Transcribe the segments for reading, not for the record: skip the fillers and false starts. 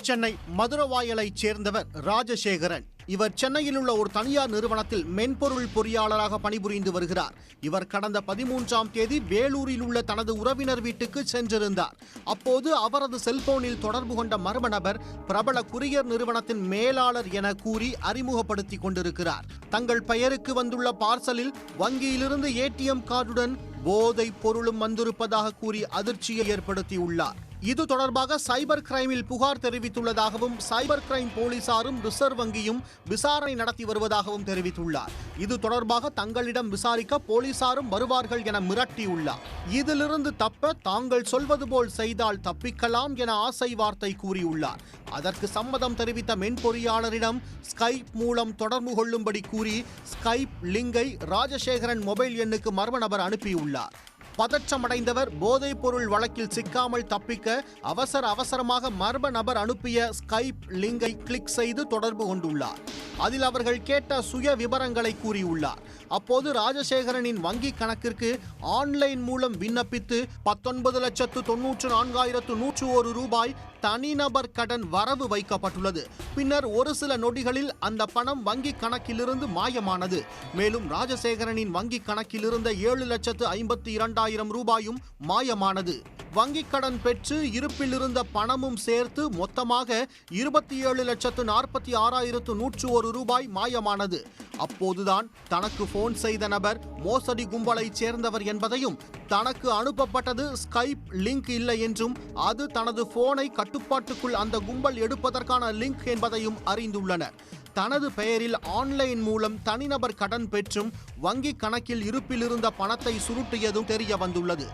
சென்னை மதுரவாயலைச் சேர்ந்தவர் ராஜசேகரன். இவர் சென்னையில் உள்ள ஒரு தனியார் நிறுவனத்தில் மென்பொருள் பொறியாளராக பணிபுரிந்து வருகிறார். இவர் கடந்த 13ஆம் தேதி வேலூரில் உள்ள தனது உறவினர் வீட்டுக்கு சென்றிருந்தார். அப்போது அவரது செல்போனில் தொடர்பு கொண்ட மர்ம நபர் பிரபல குரியர் நிறுவனத்தின் மேலாளர் என கூறி அறிமுகப்படுத்திக் கொண்டிருக்கிறார். தங்கள் பெயருக்கு வந்துள்ள பார்சலில் வங்கியிலிருந்து ஏடிஎம் கார்டுடன் போதைப் பொருளும் வந்திருப்பதாக கூறி அதிர்ச்சியை ஏற்படுத்தியுள்ளார். இது தொடர்பாக சைபர் கிரைமில் புகார் தெரிவித்துள்ளதாகவும் சைபர் கிரைம் போலீசாரும் ரிசர்வ் வங்கியும் விசாரணை நடத்தி வருவதாகவும் தெரிவித்துள்ளார். இது தொடர்பாக தங்களிடம் விசாரிக்க போலீசாரும் வருவார்கள் என மிரட்டியுள்ளார். இதிலிருந்து தப்ப தாங்கள் சொல்வது போல் செய்தால் தப்பிக்கலாம் என ஆசை வார்த்தை கூறியுள்ளார். அதற்கு சம்மதம் தெரிவித்த மென்பொறியாளரிடம் ஸ்கைப் மூலம் தொடர்பு கொள்ளும்படி கூறி ஸ்கைப் லிங்கை ராஜசேகரன் மொபைல் எண்ணுக்கு மர்ம நபர் அனுப்பியுள்ளார். பதற்றமடைந்தவர் போதைப் பொருள் வழக்கில் சிக்காமல் தப்பிக்க அவசரமாக மர்ம நபர் அனுப்பிய ஸ்கைப் லிங்கை கிளிக் செய்து தொடர்பு கொண்டுள்ளார். அதில் அவர்கள் கேட்ட சுய விவரங்களை கூறியுள்ளார். அப்போது ராஜசேகரனின் வங்கி கணக்கிற்கு ஆன்லைன் மூலம் விண்ணப்பித்து 19,94,101 ரூபாய் தனிநபர் கடன் வரவு வைக்கப்பட்டுள்ளது. பின்னர் ஒரு சில நொடிகளில் அந்த பணம் வங்கி கணக்கிலிருந்து மாயமானது. மேலும் ராஜசேகரனின் வங்கி கணக்கில் இருந்த 7,52,000 ரூபாயும் மாயமானது. வங்கிக் கடன் பெற்று இருப்பில் இருந்த பணமும் சேர்த்து மொத்தமாக 27,46,101 ரூபாய் மாயமானது. அப்போதுதான் தனக்கு போன் செய்த நபர் மோசடி கும்பலைச் சேர்ந்தவர் என்பதையும் தனக்கு அனுப்பப்பட்டது ஸ்கைப் லிங்க் இல்லை என்றும் அது தனது போனை கட்டுப்பாட்டுக்குள் அந்த கும்பல் எடுப்பதற்கான லிங்க் என்பதையும் அறிந்துள்ளனர். தனது பெயரில் ஆன்லைன் மூலம் தனிநபர் கடன் பெற்றும் வங்கி கணக்கில் இருப்பில் இருந்த பணத்தை சுருட்டியதும் தெரிய வந்துள்ளது.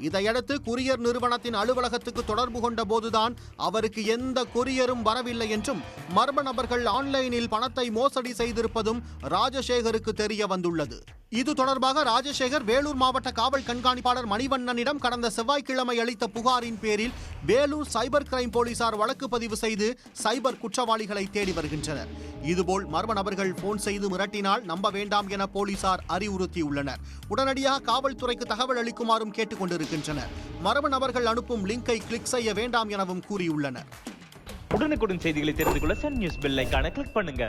இதையடுத்து குரியர் நிறுவனத்தின் அலுவலகத்துக்கு தொடர்பு கொண்ட போதுதான் அவருக்கு எந்த கொரியரும் வரவில்லை என்றும் மர்ம நபர்கள் ஆன்லைனில் பணத்தை மோசடி செய்திருப்பதும் ராஜசேகருக்கு தெரிய வந்துள்ளது. இது தொடர்பாக ராஜசேகர் வேலூர் மாவட்ட காவல் கண்காணிப்பாளர் மணிவண்ணனிடம் கடந்த செவ்வாய்க்கிழமை அளித்த புகாரின் பேரில் வேலூர் சைபர் கிரைம் போலீசார் வழக்கு பதிவு செய்து சைபர் குற்றவாளிகளை தேடி வருகின்றனர். இதுபோல் மர்ம நபர்கள் போன் செய்து மிரட்டினால் நம்ப வேண்டாம் என போலீசார் அறிவுறுத்தியுள்ளனர். உடனடியாக காவல்துறைக்கு தகவல் அளிக்குமாறும் கேட்டுக் கொண்டிருக்கின்றனர். மர்ம நபர்கள் அனுப்பும் லிங்கை கிளிக் செய்ய வேண்டாம் எனவும் கூறியுள்ளனர். உடனுக்குடன் செய்திகளை தெரிந்து கொள்ள சன் நியூஸ் பெல் ஐகானை கிளிக் பண்ணுங்க.